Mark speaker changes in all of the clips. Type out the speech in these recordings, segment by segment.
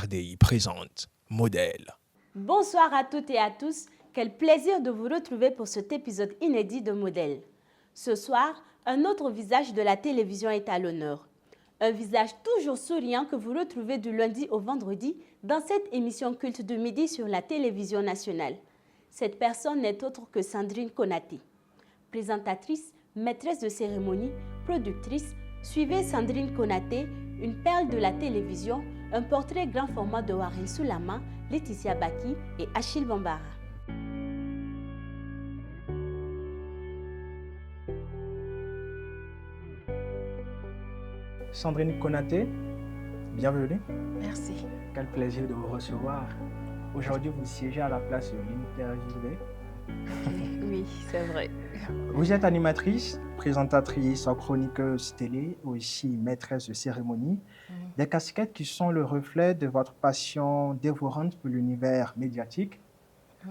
Speaker 1: RDI présente Modèle.
Speaker 2: Bonsoir à toutes et à tous. Quel plaisir de vous retrouver pour cet épisode inédit de Modèle. Ce soir, un autre visage de la télévision est à l'honneur. Un visage toujours souriant que vous retrouvez du lundi au vendredi dans cette émission culte de midi sur la télévision nationale. Cette personne n'est autre que Sandrine Konaté. Présentatrice, maîtresse de cérémonie, productrice, suivez Sandrine Konaté, une perle de la télévision, un portrait grand format de Warren Soulama, Laetitia Baki et Achille Bambara.
Speaker 3: Sandrine Konaté, bienvenue.
Speaker 4: Merci.
Speaker 3: Quel plaisir de vous recevoir. Aujourd'hui, vous siégez à la place de l'interviewé.
Speaker 4: Oui, c'est vrai.
Speaker 3: Vous êtes animatrice, présentatrice, chroniqueuse télé, aussi maîtresse de cérémonie. Des casquettes qui sont le reflet de votre passion dévorante pour l'univers médiatique.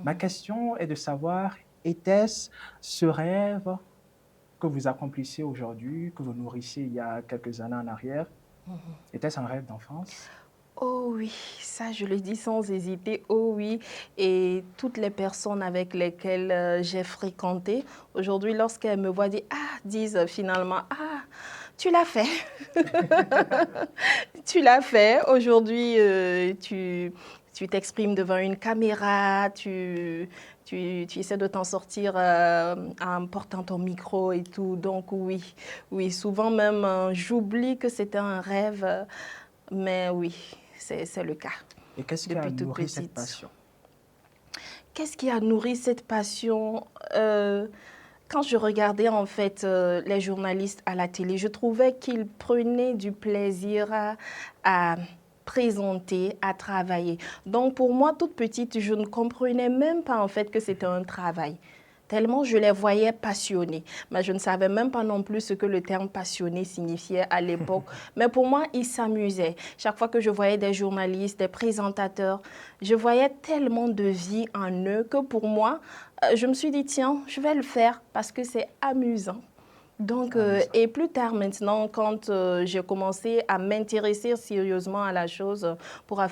Speaker 3: Ma question est de savoir, était-ce ce rêve que vous accomplissez aujourd'hui, que vous nourrissez il y a quelques années en arrière? Était-ce un rêve d'enfance?
Speaker 4: Oh oui, ça je le dis sans hésiter, oh oui. Et toutes les personnes avec lesquelles j'ai fréquenté, aujourd'hui lorsqu'elles me voient disent finalement, tu l'as fait. Tu l'as fait. Aujourd'hui, tu t'exprimes devant une caméra, tu essaies de t'en sortir en portant ton micro et tout. Donc oui, souvent même, j'oublie que c'était un rêve, mais oui, c'est le cas.
Speaker 3: Et qu'est-ce qui a nourri cette passion?
Speaker 4: Qu'est-ce qui a nourri cette passion? Quand je regardais en fait les journalistes à la télé, je trouvais qu'ils prenaient du plaisir à présenter, à travailler. Donc pour moi, toute petite, je ne comprenais même pas en fait que c'était un travail. Tellement je les voyais passionnés. Mais je ne savais même pas non plus ce que le terme passionné signifiait à l'époque. Mais pour moi, ils s'amusaient. Chaque fois que je voyais des journalistes, des présentateurs, je voyais tellement de vie en eux que pour moi, je me suis dit, tiens, je vais le faire parce que c'est amusant. Donc, et plus tard maintenant, quand j'ai commencé à m'intéresser sérieusement à la chose pour en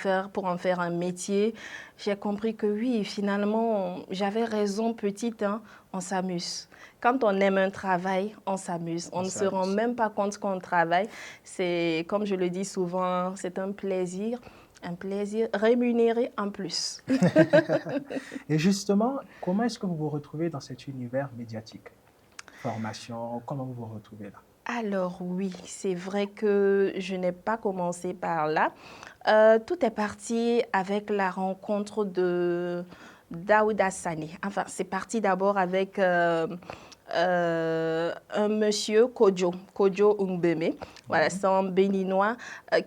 Speaker 4: faire un métier, j'ai compris que oui, finalement, j'avais raison petite, on s'amuse. Quand on aime un travail, on s'amuse. On ne se rend même pas compte qu'on travaille. C'est, comme je le dis souvent, c'est un plaisir rémunéré en plus.
Speaker 3: Et justement, comment est-ce que vous vous retrouvez dans cet univers médiatique? Formation, comment vous vous retrouvez là?
Speaker 4: Alors oui, c'est vrai que je n'ai pas commencé par là. Tout est parti avec la rencontre de Daouda Sané. Enfin, c'est parti d'abord avec un monsieur Kodjo Umbeme, voilà, c'est un béninois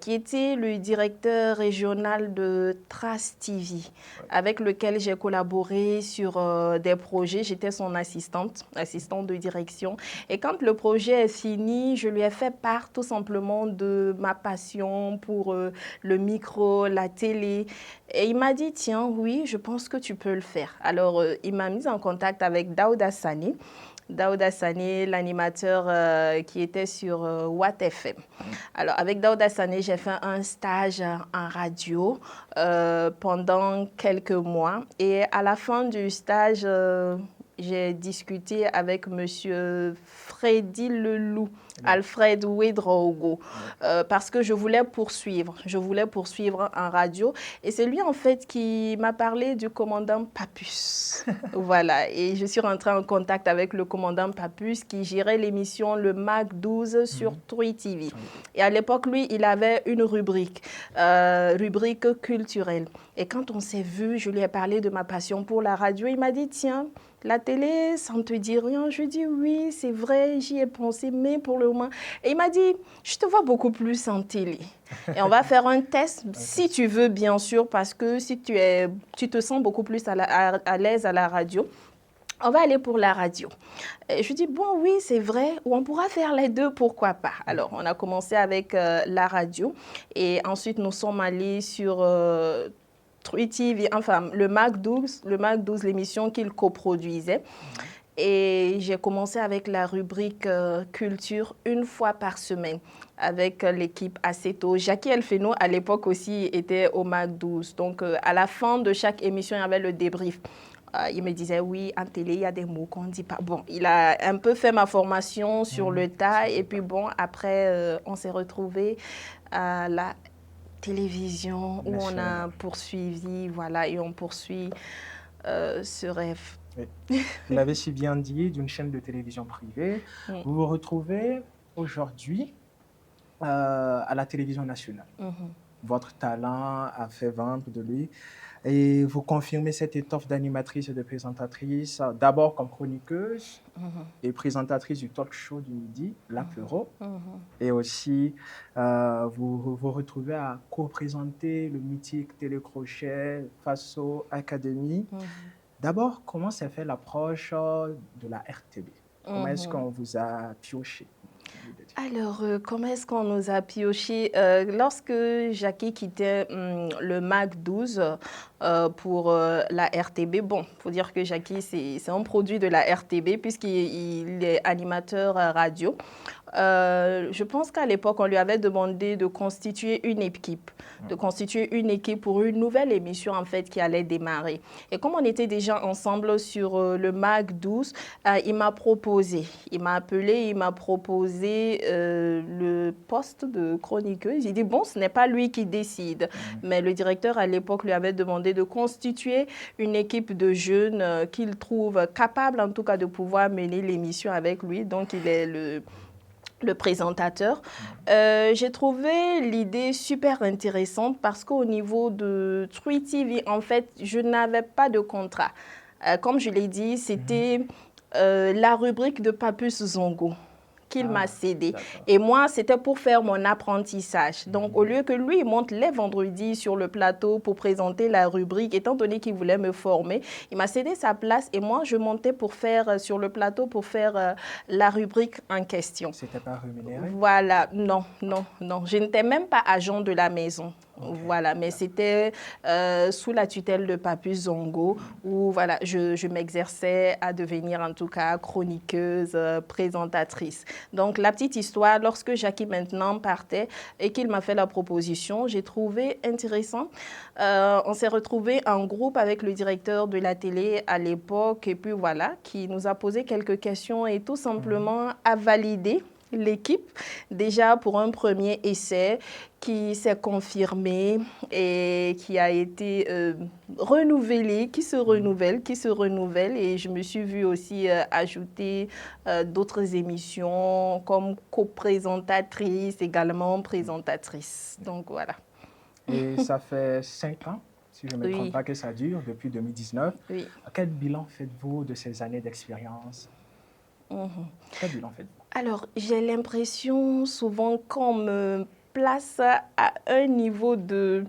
Speaker 4: qui était le directeur régional de Trace TV, avec lequel j'ai collaboré sur des projets. J'étais son assistante de direction. Et quand le projet est fini, je lui ai fait part tout simplement de ma passion pour le micro, la télé. Et il m'a dit, tiens, oui, je pense que tu peux le faire. Alors, il m'a mise en contact avec Daouda Sané. Daouda Sané, l'animateur qui était sur Watt FM. Alors, avec Daouda Sané, j'ai fait un stage en radio pendant quelques mois. Et à la fin du stage, j'ai discuté avec monsieur Freddy Leloup, Alfred Ouedraogo, parce que je voulais poursuivre en radio. Et c'est lui, en fait, qui m'a parlé du commandant Papus. Voilà, et je suis rentrée en contact avec le commandant Papus qui gérait l'émission Le Mac 12 sur Trui TV. Et à l'époque, lui, il avait une rubrique culturelle. Et quand on s'est vu, je lui ai parlé de ma passion pour la radio. Il m'a dit, tiens, la télé, ça ne te dit rien? Je dis oui, c'est vrai, j'y ai pensé, mais pour le moment... Et il m'a dit, je te vois beaucoup plus en télé. Et on va faire un test, si tu veux, bien sûr, parce que si tu te sens beaucoup plus à l'aise à la radio, on va aller pour la radio. Et je dis, bon, oui, c'est vrai, ou on pourra faire les deux, pourquoi pas. Alors, on a commencé avec la radio, et ensuite, nous sommes allés sur... Trui TV, enfin, le Mac 12, l'émission qu'il coproduisait. Et j'ai commencé avec la rubrique culture une fois par semaine avec l'équipe Aceto. Jackie Elfeno, à l'époque aussi, était au MAC 12. Donc, à la fin de chaque émission, il y avait le débrief. Il me disait, oui, en télé, il y a des mots qu'on ne dit pas. Bon, il a un peu fait ma formation sur le tas. Et puis, bon, après, on s'est retrouvés à la télévision où on a poursuivi, voilà, et on poursuit ce rêve.
Speaker 3: Oui. Vous l'avez si bien dit, d'une chaîne de télévision privée. Vous vous retrouvez aujourd'hui à la télévision nationale. Votre talent a fait vendre de lui. Et vous confirmez cette étoffe d'animatrice et de présentatrice, d'abord comme chroniqueuse et présentatrice du talk show du midi, l'apéro. Et aussi, vous vous retrouvez à co-présenter le mythique télécrochet Faso Academy. D'abord, comment s'est fait l'approche de la RTB? Comment est-ce qu'on vous a pioché?
Speaker 4: Alors, comment est-ce qu'on nous a pioché? Lorsque Jackie quittait le MAC 12 pour la RTB, bon, il faut dire que Jackie, c'est un produit de la RTB puisqu'il est animateur radio. Je pense qu'à l'époque, on lui avait demandé de constituer une équipe, pour une nouvelle émission en fait qui allait démarrer. Et comme on était déjà ensemble sur le MAC 12, il m'a proposé, il m'a appelé, il m'a proposé le poste de chroniqueuse. Il dit bon, ce n'est pas lui qui décide, mais le directeur à l'époque lui avait demandé de constituer une équipe de jeunes qu'il trouve capable en tout cas de pouvoir mener l'émission avec lui. Donc il est le présentateur. J'ai trouvé l'idée super intéressante parce qu'au niveau de True TV, en fait, je n'avais pas de contrat. Comme je l'ai dit, c'était la rubrique de Papus Zongo qu'il m'a cédé. Et moi, c'était pour faire mon apprentissage. Donc, au lieu que lui, il monte les vendredis sur le plateau pour présenter la rubrique, étant donné qu'il voulait me former, il m'a cédé sa place et moi, je montais pour faire sur le plateau pour faire la rubrique en question.
Speaker 3: C'était pas rémunéré?
Speaker 4: Voilà, non. Je n'étais même pas agent de la maison. Voilà, mais c'était sous la tutelle de Papus Zongo où voilà, je m'exerçais à devenir en tout cas chroniqueuse, présentatrice. Donc la petite histoire, lorsque Jackie maintenant partait et qu'il m'a fait la proposition, j'ai trouvé intéressant. On s'est retrouvés en groupe avec le directeur de la télé à l'époque et puis voilà, qui nous a posé quelques questions et tout simplement a validé l'équipe déjà pour un premier essai qui s'est confirmé et qui a été renouvelé, qui se renouvelle et je me suis vue aussi ajouter d'autres émissions comme co-présentatrice, également présentatrice. Donc voilà.
Speaker 3: Et ça fait 5 ans, si je ne me trompe pas, que ça dure, depuis 2019.
Speaker 4: Oui.
Speaker 3: Quel bilan faites-vous de ces années d'expérience? Quel bilan faites-vous?
Speaker 4: Alors, j'ai l'impression souvent qu'on me place à un niveau de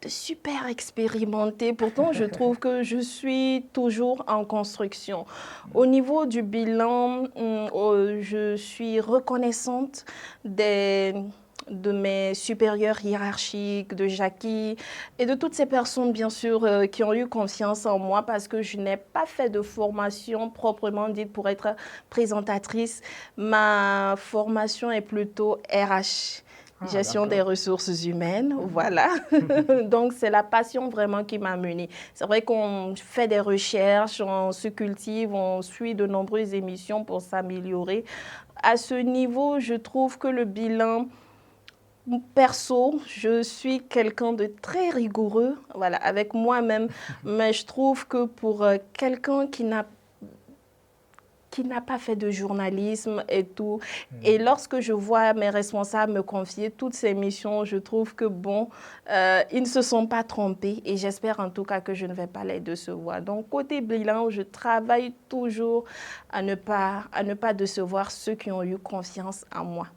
Speaker 4: super expérimenté. Pourtant, je trouve que je suis toujours en construction. Au niveau du bilan, je suis reconnaissante de mes supérieurs hiérarchiques, de Jackie et de toutes ces personnes, bien sûr, qui ont eu confiance en moi parce que je n'ai pas fait de formation proprement dite pour être présentatrice. Ma formation est plutôt RH. Gestion des ressources humaines, voilà. Donc, c'est la passion vraiment qui m'a menée. C'est vrai qu'on fait des recherches, on se cultive, on suit de nombreuses émissions pour s'améliorer. À ce niveau, je trouve que le bilan perso, je suis quelqu'un de très rigoureux, voilà, avec moi-même. Mais je trouve que pour quelqu'un qui n'a pas fait de journalisme et tout. Et lorsque je vois mes responsables me confier toutes ces missions, je trouve que bon, ils ne se sont pas trompés et j'espère en tout cas que je ne vais pas les décevoir. Donc, côté bilan, je travaille toujours à ne pas décevoir ceux qui ont eu confiance en moi.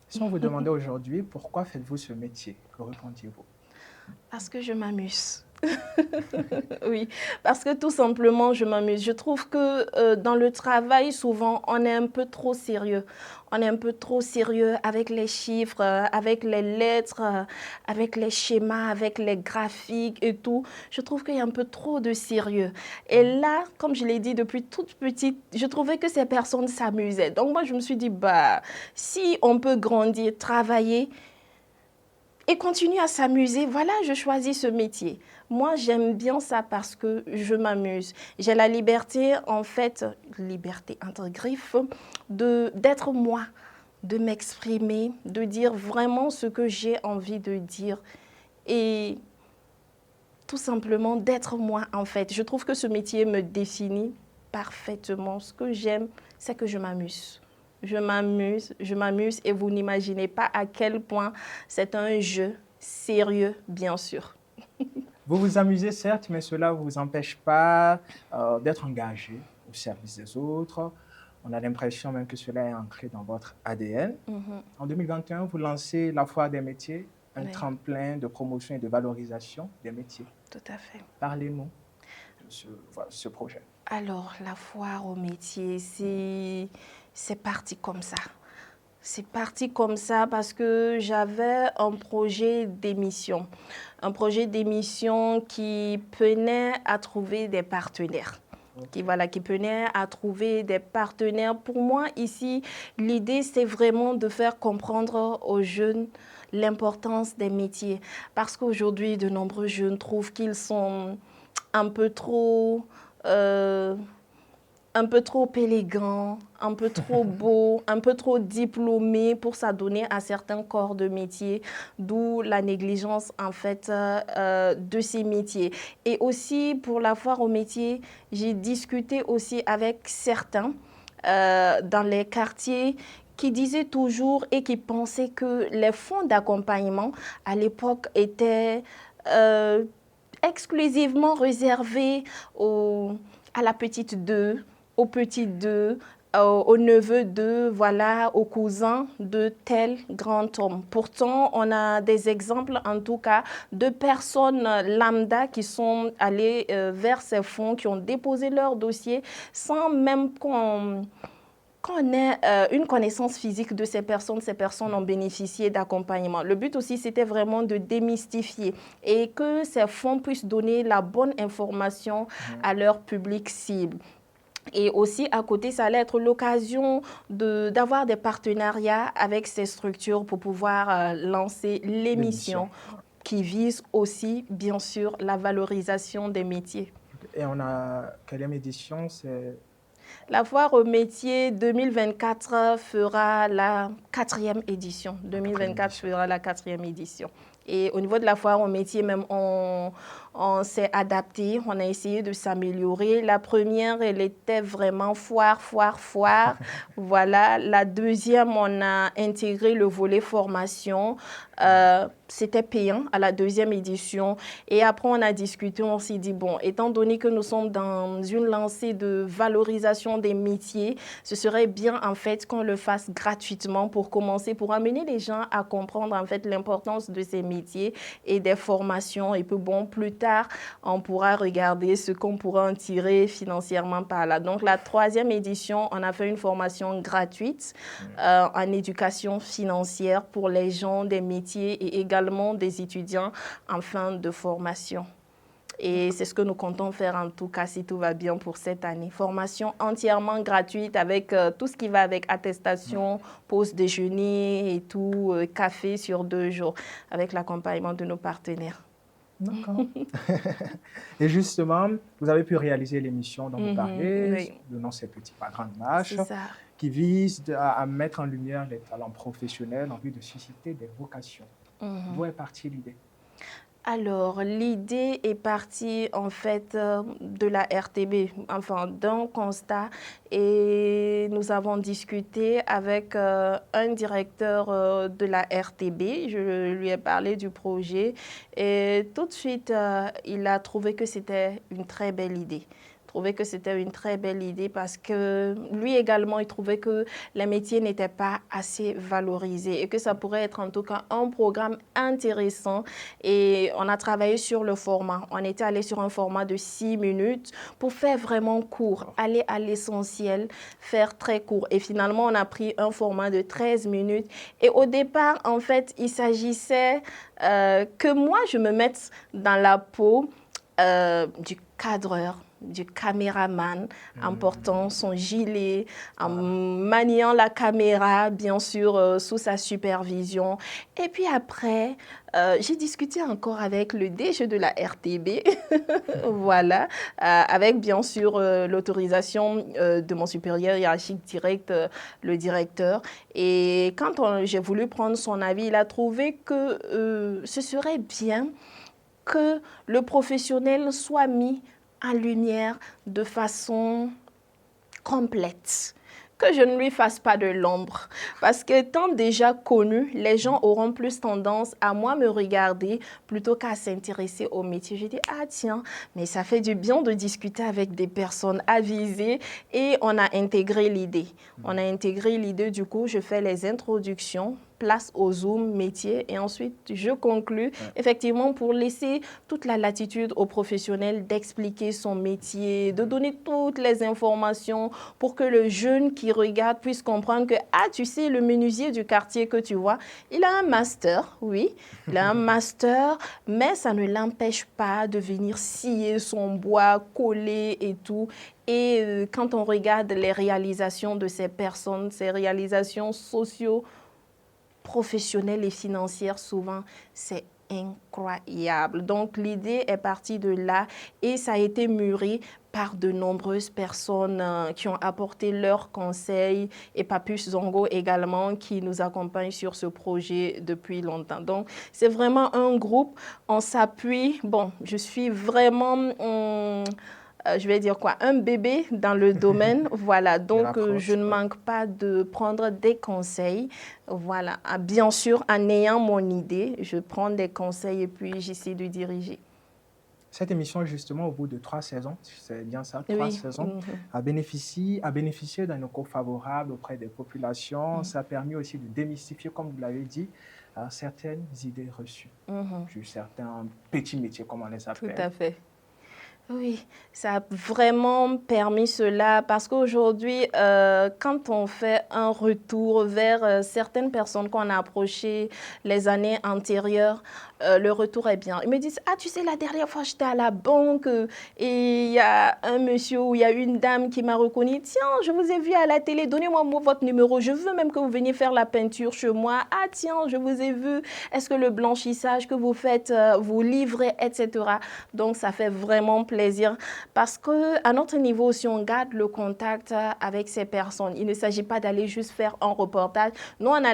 Speaker 3: Si on vous demandait aujourd'hui, pourquoi faites-vous ce métier? Que répondiez-vous?
Speaker 4: Parce que je m'amuse. Oui, parce que tout simplement, je m'amuse. Je trouve que dans le travail, souvent, on est un peu trop sérieux. On est un peu trop sérieux avec les chiffres, avec les lettres, avec les schémas, avec les graphiques et tout. Je trouve qu'il y a un peu trop de sérieux. Et là, comme je l'ai dit depuis toute petite, je trouvais que ces personnes s'amusaient. Donc moi, je me suis dit, bah, si on peut grandir, travailler, et continuer à s'amuser, voilà, je choisis ce métier. Moi, j'aime bien ça parce que je m'amuse. J'ai la liberté, en fait, liberté entre griffes, d'être moi, de m'exprimer, de dire vraiment ce que j'ai envie de dire et tout simplement d'être moi, en fait. Je trouve que ce métier me définit parfaitement. Ce que j'aime, c'est que je m'amuse. Je m'amuse et vous n'imaginez pas à quel point c'est un jeu sérieux, bien sûr.
Speaker 3: Vous vous amusez, certes, mais cela ne vous empêche pas d'être engagé au service des autres. On a l'impression même que cela est ancré dans votre ADN. En 2021, vous lancez la Foire des métiers, un
Speaker 4: Oui.
Speaker 3: tremplin de promotion et de valorisation des métiers.
Speaker 4: Tout à fait.
Speaker 3: Parlez-nous de ce projet.
Speaker 4: Alors, la foire au métier, c'est parti comme ça. C'est parti comme ça parce que j'avais un projet d'émission. Un projet d'émission qui peinait à trouver des partenaires. Qui peinait à trouver des partenaires. Pour moi, ici, l'idée, c'est vraiment de faire comprendre aux jeunes l'importance des métiers. Parce qu'aujourd'hui, de nombreux jeunes trouvent qu'ils sont un peu trop élégant, un peu trop beau, un peu trop diplômé pour s'adonner à certains corps de métier, d'où la négligence en fait de ces métiers. Et aussi pour la foire au métier, j'ai discuté aussi avec certains dans les quartiers qui disaient toujours et qui pensaient que les fonds d'accompagnement à l'époque étaient exclusivement réservés à la petite 2, au petit 2, au neveu de, voilà, au cousin de tel grand homme. Pourtant, on a des exemples, en tout cas, de personnes lambda qui sont allées vers ces fonds, qui ont déposé leur dossier sans même qu'on ait une connaissance physique de ces personnes ont bénéficié d'accompagnement. Le but aussi, c'était vraiment de démystifier et que ces fonds puissent donner la bonne information à leur public cible. Et aussi, à côté, ça allait être l'occasion d'avoir des partenariats avec ces structures pour pouvoir lancer l'émission qui vise aussi, bien sûr, la valorisation des métiers.
Speaker 3: Et on a, quelle édition c'est?
Speaker 4: La foire au métier 2024 fera la 4e édition. 2024 fera la 4e édition. Et au niveau de la foire au métier, même, on s'est adapté, on a essayé de s'améliorer. La première, elle était vraiment foire. Voilà. La deuxième, on a intégré le volet formation. C'était payant à la 2e édition. Et après, on a discuté, on s'est dit, bon, étant donné que nous sommes dans une lancée de valorisation des métiers, ce serait bien, en fait, qu'on le fasse gratuitement pour commencer, pour amener les gens à comprendre, en fait, l'importance de ces métiers et des formations. Et puis, bon, plus tard, on pourra regarder ce qu'on pourra en tirer financièrement par là. Donc, la 3e édition, on a fait une formation gratuite en éducation financière pour les gens des métiers et également des étudiants en fin de formation. Et c'est ce que nous comptons faire en tout cas si tout va bien pour cette année. Formation entièrement gratuite avec tout ce qui va avec attestation, pause déjeuner et tout, café sur 2 jours avec l'accompagnement de nos partenaires.
Speaker 3: D'accord. Et justement, vous avez pu réaliser l'émission dont vous parlez, le nom c'est Petit Pas Grande Marche, qui vise à mettre en lumière les talents professionnels en vue de susciter des vocations. D'où est partie l'idée?
Speaker 4: Alors, l'idée est partie en fait de la RTB, enfin d'un constat, et nous avons discuté avec un directeur de la RTB. Je lui ai parlé du projet et tout de suite, il a trouvé que c'était une très belle idée. trouvais que c'était une très belle idée parce que lui également, il trouvait que les métiers n'étaient pas assez valorisés et que ça pourrait être en tout cas un programme intéressant. Et on a travaillé sur le format. On était allé sur un format de 6 minutes pour faire vraiment court, aller à l'essentiel, faire très court. Et finalement, on a pris un format de 13 minutes. Et au départ, en fait, il s'agissait que moi, je me mette dans la peau du cadreur, du caméraman, en portant son gilet, en maniant la caméra, bien sûr, sous sa supervision. Et puis après, j'ai discuté encore avec le DG de la RTB, voilà, avec bien sûr l'autorisation de mon supérieur hiérarchique direct, le directeur. Et quand j'ai voulu prendre son avis, il a trouvé que ce serait bien que le professionnel soit mis en lumière de façon complète, que je ne lui fasse pas de l'ombre. Parce qu'étant déjà connu, les gens auront plus tendance à moi me regarder plutôt qu'à s'intéresser au métier. J'ai dit, ah tiens, mais ça fait du bien de discuter avec des personnes avisées et on a intégré l'idée. On a intégré l'idée, du coup, je fais les introductions, place au Zoom métier et ensuite je conclus effectivement pour laisser toute la latitude au professionnel d'expliquer son métier, de donner toutes les informations pour que le jeune qui regarde puisse comprendre que, ah, tu sais, le menuisier du quartier que tu vois, il a un master, oui, il a un master, mais ça ne l'empêche pas de venir scier son bois, coller et tout. Et quand on regarde les réalisations de ces personnes, ces réalisations professionnelles et financières, souvent, c'est incroyable. Donc, l'idée est partie de là et ça a été mûri par de nombreuses personnes qui ont apporté leurs conseils et Papus Zongo également qui nous accompagne sur ce projet depuis longtemps. Donc, c'est vraiment un groupe, on s'appuie. Bon, je suis vraiment... je vais dire quoi, un bébé dans le domaine, voilà, donc je ne manque pas de prendre des conseils, voilà, bien sûr, en ayant mon idée, je prends des conseils et puis j'essaie de diriger.
Speaker 3: Cette émission, justement, au bout de 3 saisons, c'est bien ça, 3 saisons, a bénéficié d'un écho favorable auprès des populations. Ça a permis aussi de démystifier, comme vous l'avez dit, certaines idées reçues sur certains petits métiers, comme on les appelle.
Speaker 4: Tout à fait. Oui, ça a vraiment permis cela parce qu'aujourd'hui, quand on fait un retour vers certaines personnes qu'on a approchées les années antérieures, le retour est bien. Ils me disent, ah, tu sais, la dernière fois, j'étais à la banque et il y a un monsieur ou il y a une dame qui m'a reconnu. Tiens, je vous ai vu à la télé, donnez-moi votre numéro. Je veux même que vous veniez faire la peinture chez moi. Ah, tiens, je vous ai vu. Est-ce que le blanchissage que vous faites, vous livrez, etc. Donc, ça fait vraiment plaisir parce qu'à notre niveau, si on garde le contact avec ces personnes, il ne s'agit pas d'aller juste faire un reportage. Nous, on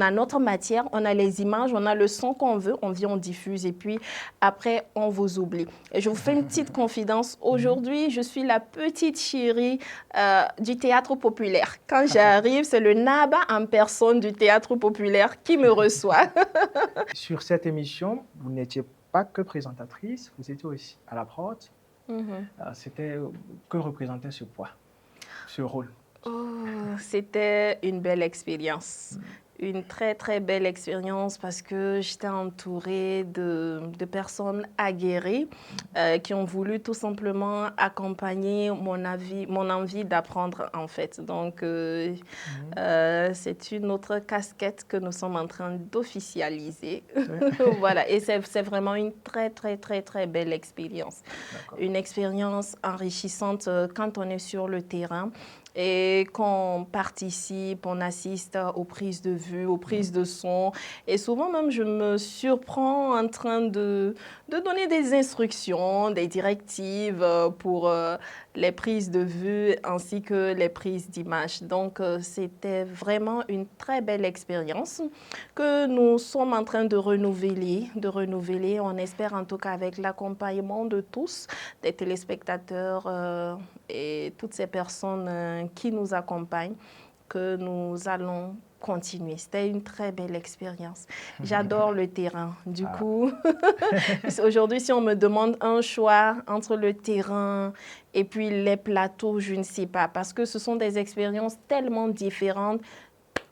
Speaker 4: a notre matière, on a les images, on a le son qu'on veut, on vient, on diffuse et puis après, on vous oublie. Et je vous fais une petite confidence. Aujourd'hui, je suis la petite chérie du théâtre populaire. Quand j'arrive, c'est le Naba en personne du théâtre populaire qui me reçoit.
Speaker 3: Sur cette émission, vous n'étiez pas que présentatrice, vous étiez aussi à la prod. Que représentait ce poids, ce rôle?
Speaker 4: C'était une belle expérience. Une très, très belle expérience parce que j'étais entourée de personnes aguerries qui ont voulu tout simplement accompagner mon envie d'apprendre en fait. Donc, c'est une autre casquette que nous sommes en train d'officialiser. Voilà, et c'est vraiment une très, très, très, très belle expérience. Une expérience enrichissante quand on est sur le terrain. Et qu'on participe, on assiste aux prises de vue, aux prises de son. Et souvent même, je me surprends en train de donner des instructions, des directives pour les prises de vue ainsi que les prises d'image. Donc, c'était vraiment une très belle expérience que nous sommes en train de renouveler. On espère en tout cas avec l'accompagnement de tous, des téléspectateurs et toutes ces personnes qui nous accompagnent, que nous allons continuer. C'était une très belle expérience. J'adore le terrain. Du coup, aujourd'hui, si on me demande un choix entre le terrain et puis les plateaux, je ne sais pas, parce que ce sont des expériences tellement différentes,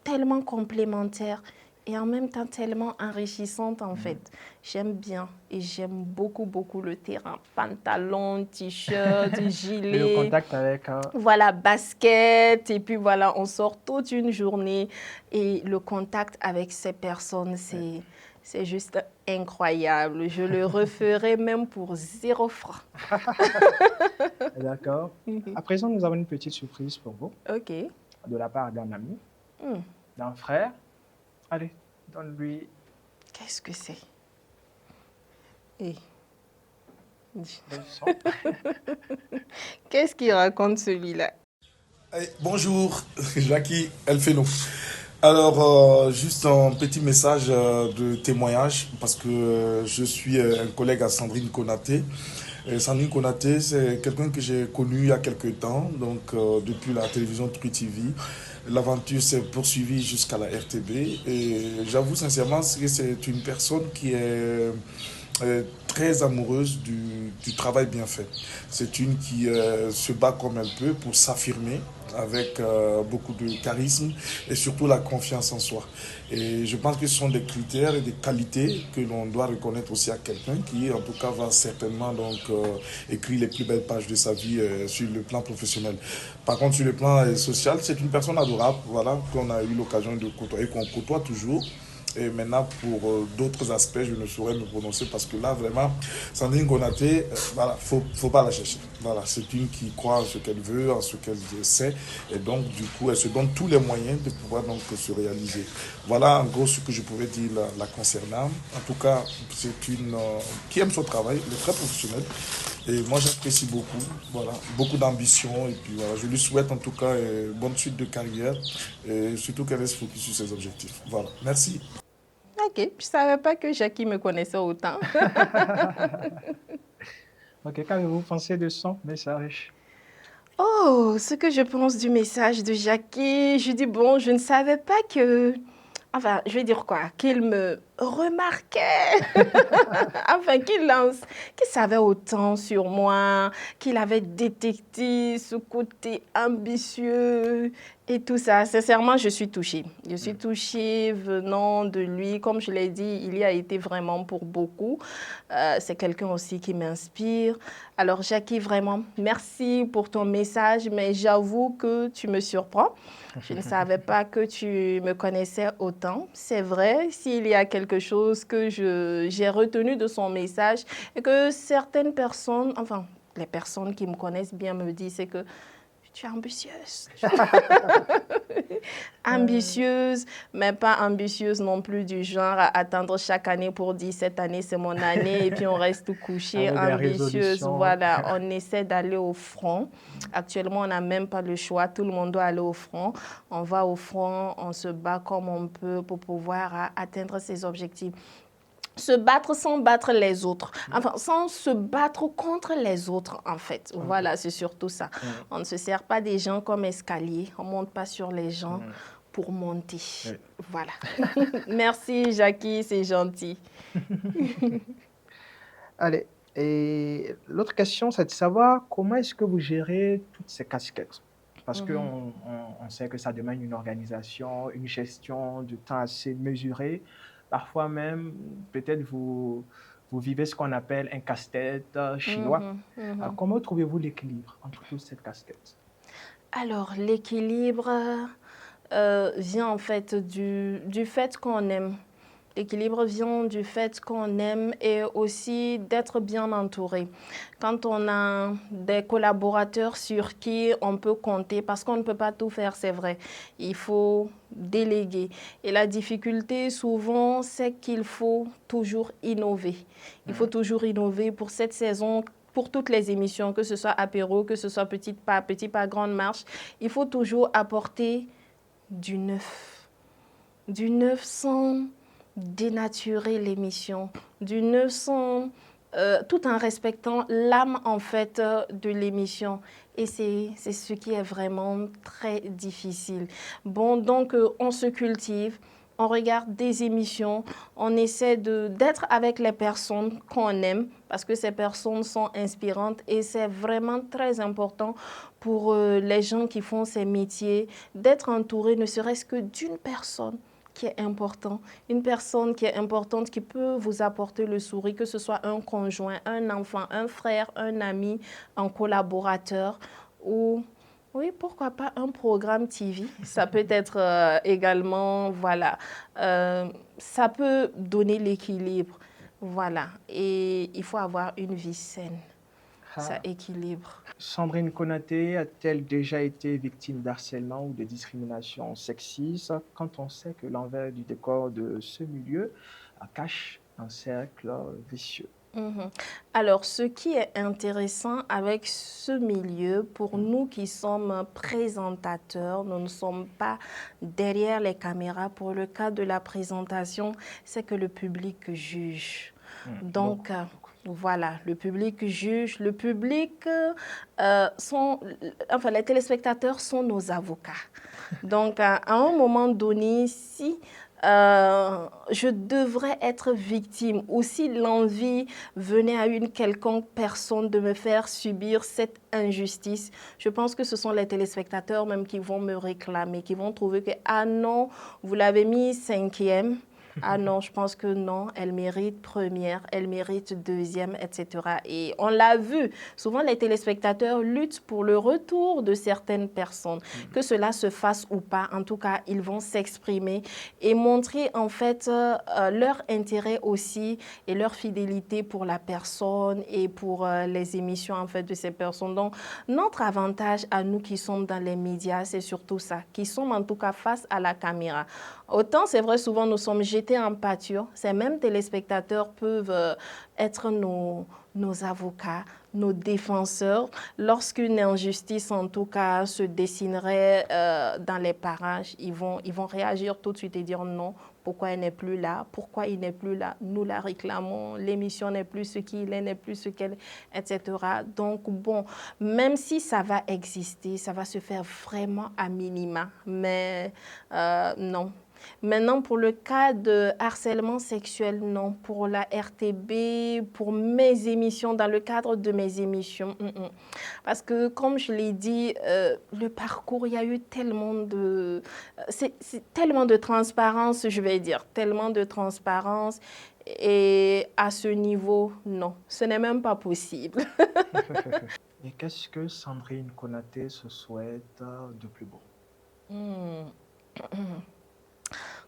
Speaker 4: tellement complémentaires et en même temps tellement enrichissantes en fait. J'aime bien et j'aime beaucoup, beaucoup le terrain. Pantalon, t-shirt, gilet.
Speaker 3: Et le contact avec...
Speaker 4: Voilà, basket, et puis voilà, on sort toute une journée et le contact avec ces personnes, c'est juste incroyable. Je le referai même pour 0 franc.
Speaker 3: D'accord. À présent, nous avons une petite surprise pour vous,
Speaker 4: Ok.
Speaker 3: de la part d'un ami,
Speaker 4: Hmm.
Speaker 3: d'un frère. Allez, donne-lui
Speaker 4: Qu'est-ce que c'est? Eh.
Speaker 3: le son.
Speaker 4: Qu'est-ce qu'il raconte celui-là?
Speaker 5: Bonjour, Jackie Elfeno. Alors, juste un petit message de témoignage parce que je suis un collègue à Sandrine Konaté. Sandrine Konaté, c'est quelqu'un que j'ai connu il y a quelques temps, donc depuis la télévision True TV. L'aventure s'est poursuivie jusqu'à la RTB et j'avoue sincèrement que c'est une personne qui est très amoureuse du travail bien fait. C'est une qui se bat comme elle peut pour s'affirmer avec beaucoup de charisme et surtout la confiance en soi. Et je pense que ce sont des critères et des qualités que l'on doit reconnaître aussi à quelqu'un qui, en tout cas, va certainement donc écrire les plus belles pages de sa vie sur le plan professionnel. Par contre, sur le plan social, c'est une personne adorable, voilà, qu'on a eu l'occasion de côtoyer, qu'on côtoie toujours. Et maintenant, pour d'autres aspects, je ne saurais me prononcer parce que là, vraiment, Sandrine Konaté, voilà, faut pas la chercher. Voilà, c'est une qui croit en ce qu'elle veut, en ce qu'elle sait. Et donc, du coup, elle se donne tous les moyens de pouvoir donc se réaliser. Voilà, en gros, ce que je pouvais dire la concernant. En tout cas, c'est une qui aime son travail, elle est très professionnelle. Et moi, j'apprécie beaucoup, voilà, beaucoup d'ambition. Et puis voilà, je lui souhaite en tout cas bonne suite de carrière et surtout qu'elle reste focus sur ses objectifs. Voilà, merci.
Speaker 4: Ok, je ne savais pas que Jackie me connaissait autant.
Speaker 3: Ok, qu'avez-vous pensé de son message?
Speaker 4: Oh, ce que je pense du message de Jackie, je dis bon, je ne savais pas que... Enfin, je vais dire quoi? Qu'il me remarquait. Enfin, qu'il savait autant sur moi, qu'il avait détecté ce côté ambitieux et tout ça. Sincèrement, je suis touchée. Je suis touchée venant de lui. Comme je l'ai dit, il y a été vraiment pour beaucoup. C'est quelqu'un aussi qui m'inspire. Alors, Jackie, vraiment, merci pour ton message, mais j'avoue que tu me surprends. Je ne savais pas que tu me connaissais autant. C'est vrai, s'il y a quelque chose que j'ai retenu de son message et que certaines personnes, enfin, les personnes qui me connaissent bien me disent, c'est que tu es ambitieuse. Ambitieuse, mais pas ambitieuse non plus du genre à attendre chaque année pour dire cette année c'est mon année et puis on reste couché.
Speaker 3: Avec des
Speaker 4: Ambitieuse,
Speaker 3: résolutions.
Speaker 4: voilà, on essaie d'aller au front. Actuellement, on n'a même pas le choix, tout le monde doit aller au front. On va au front, on se bat comme on peut pour pouvoir atteindre ses objectifs. Se battre sans battre les autres, enfin sans se battre contre les autres en fait. Voilà, c'est surtout ça. On ne se sert pas des gens comme escalier, on ne monte pas sur les gens pour monter. Voilà. Merci Jackie, c'est gentil.
Speaker 3: Allez, et l'autre question, c'est de savoir comment est-ce que vous gérez toutes ces casquettes? Parce qu'on on sait que ça demande une organisation, une gestion de temps assez mesurée. Parfois même, peut-être vous vivez ce qu'on appelle un casse-tête chinois. Alors, comment trouvez-vous l'équilibre entre toutes ces casquettes?
Speaker 4: Alors, l'équilibre vient en fait du fait qu'on aime. L'équilibre vient du fait qu'on aime et aussi d'être bien entouré. Quand on a des collaborateurs sur qui on peut compter, parce qu'on ne peut pas tout faire, c'est vrai, il faut déléguer. Et la difficulté, souvent, c'est qu'il faut toujours innover. Il faut toujours innover pour cette saison, pour toutes les émissions, que ce soit apéro, que ce soit petit pas, grande marche. Il faut toujours apporter du neuf. Du neuf sans dénaturer l'émission, du neuf sans tout en respectant l'âme en fait de l'émission. Et c'est ce qui est vraiment très difficile. Bon, donc on se cultive, on regarde des émissions, on essaie d'être avec les personnes qu'on aime parce que ces personnes sont inspirantes et c'est vraiment très important pour les gens qui font ces métiers d'être entourés ne serait-ce que d'une personne qui est important, une personne qui est importante, qui peut vous apporter le sourire, que ce soit un conjoint, un enfant, un frère, un ami, un collaborateur ou, oui, pourquoi pas un programme TV. Ça peut être également, voilà, ça peut donner l'équilibre, voilà. Et il faut avoir une vie saine, ça équilibre.
Speaker 3: Sandrine Konaté a-t-elle déjà été victime d'harcèlement ou de discrimination sexiste quand on sait que l'envers du décor de ce milieu cache un cercle vicieux?
Speaker 4: Alors, ce qui est intéressant avec ce milieu, pour nous qui sommes présentateurs, nous ne sommes pas derrière les caméras. Pour le cas de la présentation, c'est que le public juge. Donc, voilà, le public juge. Le public, enfin, les téléspectateurs sont nos avocats. Donc, à un moment donné, si je devrais être victime ou si l'envie venait à une quelconque personne de me faire subir cette injustice, je pense que ce sont les téléspectateurs même qui vont me réclamer, qui vont trouver que, ah non, vous l'avez mis 5e. Ah non, je pense que non, elle mérite première, elle mérite deuxième, etc. Et on l'a vu, souvent les téléspectateurs luttent pour le retour de certaines personnes. Que cela se fasse ou pas, en tout cas, ils vont s'exprimer et montrer en fait leur intérêt aussi et leur fidélité pour la personne et pour les émissions en fait de ces personnes. Donc, notre avantage à nous qui sommes dans les médias, c'est surtout ça, qui sommes en tout cas face à la caméra. Autant, c'est vrai, souvent nous sommes jetés en pâture. Ces mêmes téléspectateurs peuvent être nos avocats, nos défenseurs. Lorsqu'une injustice, en tout cas, se dessinerait dans les parages, ils vont réagir tout de suite et dire non, pourquoi elle n'est plus là, pourquoi il n'est plus là, nous la réclamons, l'émission n'est plus ce qu'il est, n'est plus ce qu'elle est, etc. Donc, bon, même si ça va exister, ça va se faire vraiment à minima, mais non. Maintenant, pour le cas de harcèlement sexuel, non. Pour la RTB, pour mes émissions, dans le cadre de mes émissions, Parce que, comme je l'ai dit, le parcours, il y a eu tellement de... c'est tellement de transparence, je vais dire, tellement de transparence. Et à ce niveau, non, ce n'est même pas possible.
Speaker 3: Et qu'est-ce que Sandrine Konaté se souhaite de plus beau?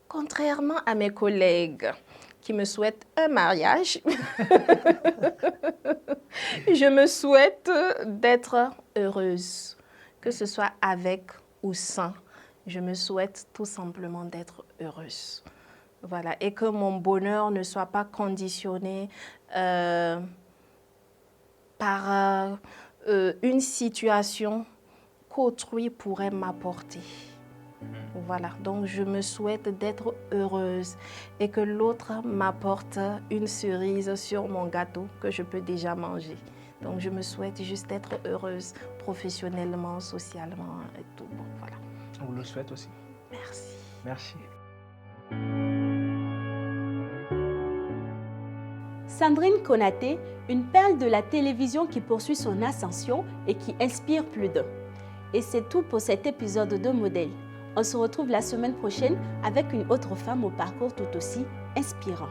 Speaker 4: Contrairement à mes collègues qui me souhaitent un mariage, je me souhaite d'être heureuse, que ce soit avec ou sans. Je me souhaite tout simplement d'être heureuse. Voilà, et que mon bonheur ne soit pas conditionné par une situation qu'autrui pourrait m'apporter. Voilà, donc je me souhaite d'être heureuse et que l'autre m'apporte une cerise sur mon gâteau que je peux déjà manger. Donc je me souhaite juste d'être heureuse professionnellement, socialement et tout. Bon, voilà.
Speaker 3: On vous le souhaite aussi.
Speaker 4: Merci.
Speaker 3: Merci.
Speaker 2: Sandrine Konaté, une perle de la télévision qui poursuit son ascension et qui inspire plus d'un. Et c'est tout pour cet épisode de Modèle. On se retrouve la semaine prochaine avec une autre femme au parcours tout aussi inspirant.